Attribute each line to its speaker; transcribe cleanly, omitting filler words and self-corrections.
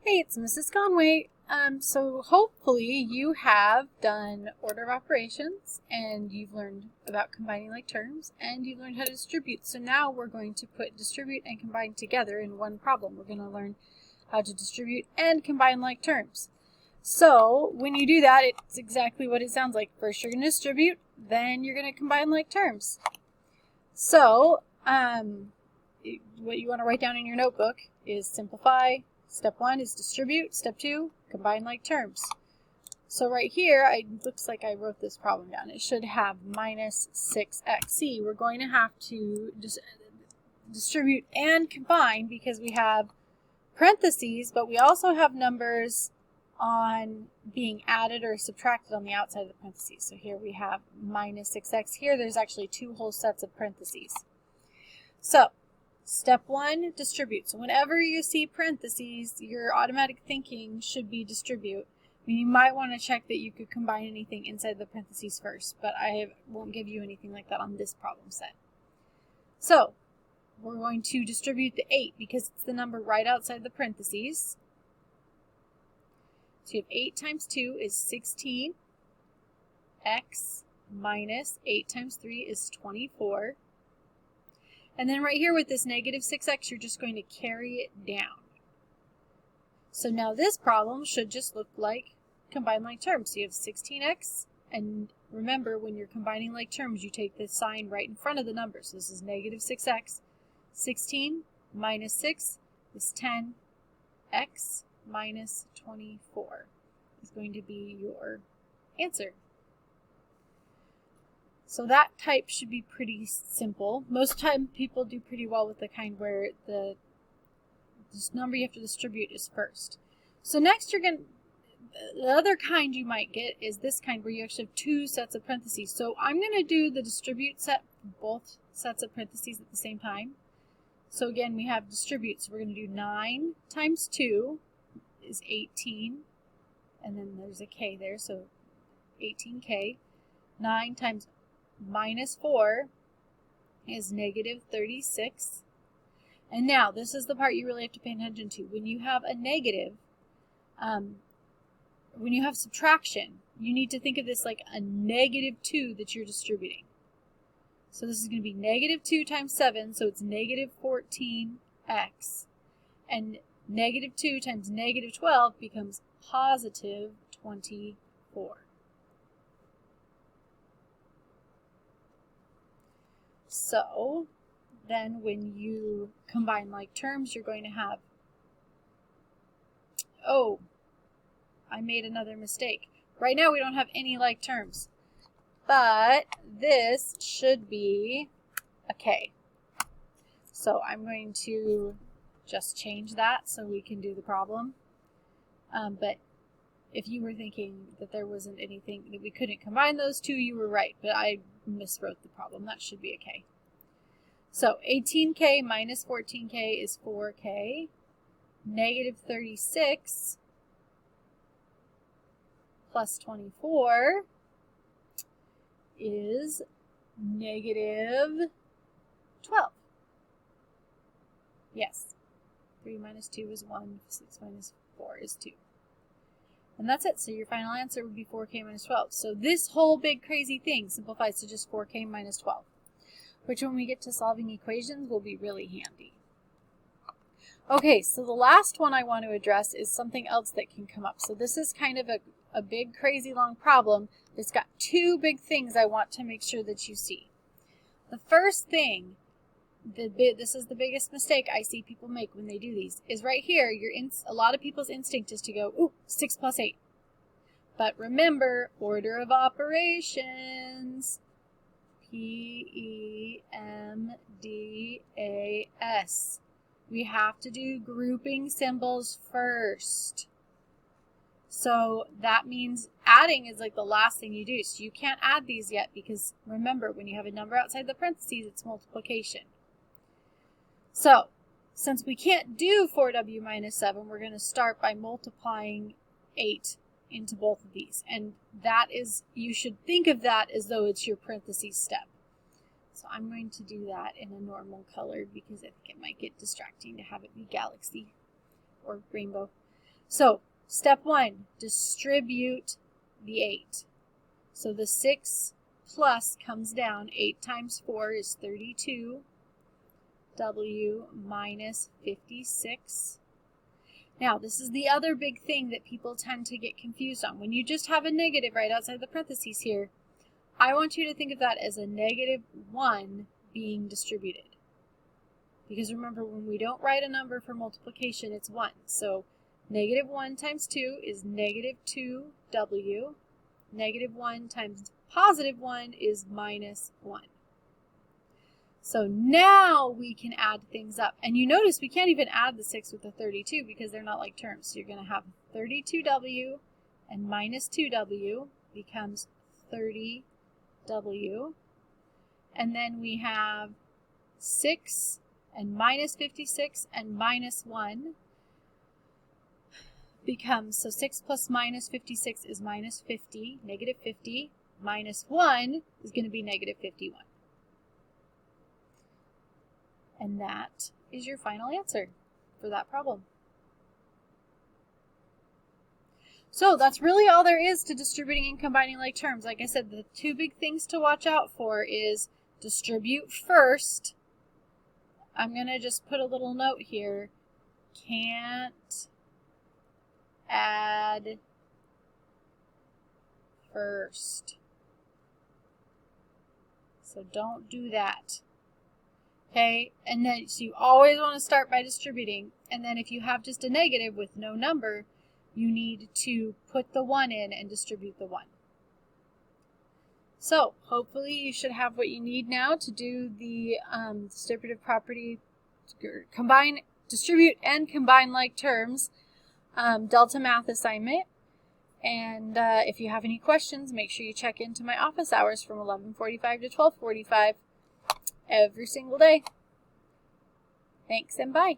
Speaker 1: Hey, it's Mrs. Conway. So hopefully you have done order of operations and you've learned about combining like terms and you've learned how to distribute. So now we're going to put distribute and combine together in one problem. We're going to learn how to distribute and combine like terms. So when you do that, it's exactly what it sounds like. First you're going to distribute, then you're going to combine like terms. So what you want to write down in your notebook is simplify. Step 1 is distribute. Step 2, combine like terms. So right here, it looks like I wrote this problem down. It should have minus 6x. See, we're going to have to distribute and combine because we have parentheses, but we also have numbers on being added or subtracted on the outside of the parentheses. So here we have minus 6x. Here there's actually two whole sets of parentheses. So step 1, distribute. So whenever you see parentheses, your automatic thinking should be distribute. I mean, you might want to check that you could combine anything inside the parentheses first, but I won't give you anything like that on this problem set. So we're going to distribute the 8 because it's the number right outside the parentheses. So you have 8 times 2 is 16. X minus 8 times 3 is 24. And then right here with this negative 6x, you're just going to carry it down. So now this problem should just look like combine like terms. So you have 16x, and remember when you're combining like terms, you take the sign right in front of the number. So this is negative 6x. 16 minus 6 is 10. X minus 24 is going to be your answer. So that type should be pretty simple. Most time people do pretty well with the kind where this number you have to distribute is first. So next the other kind you might get is this kind where you actually have two sets of parentheses. So I'm going to do the distribute set for both sets of parentheses at the same time. So again, we have distribute. So we're going to do 9 times 2 is 18. And then there's a k there, so 18k. 9 times minus 4 is negative 36. And now, this is the part you really have to pay attention to. When you have a negative, when you have subtraction, you need to think of this like a negative 2 that you're distributing. So this is going to be negative 2 times 7, so it's negative 14x. And negative 2 times negative 12 becomes positive 24. So then when you combine like terms, you're going to have, oh, I made another mistake. Right now we don't have any like terms, but this should be a k. So I'm going to just change that so we can do the problem. But if you were thinking that there wasn't anything that we couldn't combine those two, you were right, but I miswrote the problem. That should be a k. So 18k minus 14k is 4k. Negative 36 plus 24 is negative 12. Yes. 3 minus 2 is 1. 6 minus 4 is 2. And that's it. So your final answer would be 4k minus 12. So this whole big crazy thing simplifies to just 4k minus 12, which when we get to solving equations will be really handy. Okay, so the last one I want to address is something else that can come up. So this is kind of a big, crazy, long problem. It's got two big things I want to make sure that you see. The first thing, this is the biggest mistake I see people make when they do these, is right here, a lot of people's instinct is to go, ooh, 6 plus 8. But remember, order of operations, PEMDAS. We have to do grouping symbols first. So that means adding is like the last thing you do. So you can't add these yet because remember, when you have a number outside the parentheses, it's multiplication. So since we can't do 4w minus 7, we're going to start by multiplying 8 into both of these. And that is, you should think of that as though it's your parentheses step. So I'm going to do that in a normal color because I think it might get distracting to have it be galaxy or rainbow. So step 1, distribute the 8. So the 6 plus comes down. 8 times 4 is 32. W minus 56. Now, this is the other big thing that people tend to get confused on. When you just have a negative right outside the parentheses here, I want you to think of that as a negative 1 being distributed. Because remember, when we don't write a number for multiplication, it's 1. So negative 1 times 2 is negative 2W. Negative 1 times positive 1 is minus 1. So now we can add things up. And you notice we can't even add the 6 with the 32 because they're not like terms. So you're going to have 32W and minus 2W becomes 30W. And then we have 6 and minus 56 and minus 1 becomes, so 6 plus minus 56 is minus 50, negative 50, minus 1 is going to be negative 51. And that is your final answer for that problem. So that's really all there is to distributing and combining like terms. Like I said, the two big things to watch out for is distribute first. I'm going to just put a little note here. Can't add first. So don't do that. Okay, and then so you always want to start by distributing, and then if you have just a negative with no number, you need to put the 1 in and distribute the 1. So hopefully you should have what you need now to do the distributive property, combine, distribute, and combine like terms Delta Math assignment. And if you have any questions, make sure you check into my office hours from 11:45 to 12:45 every single day. Thanks and bye.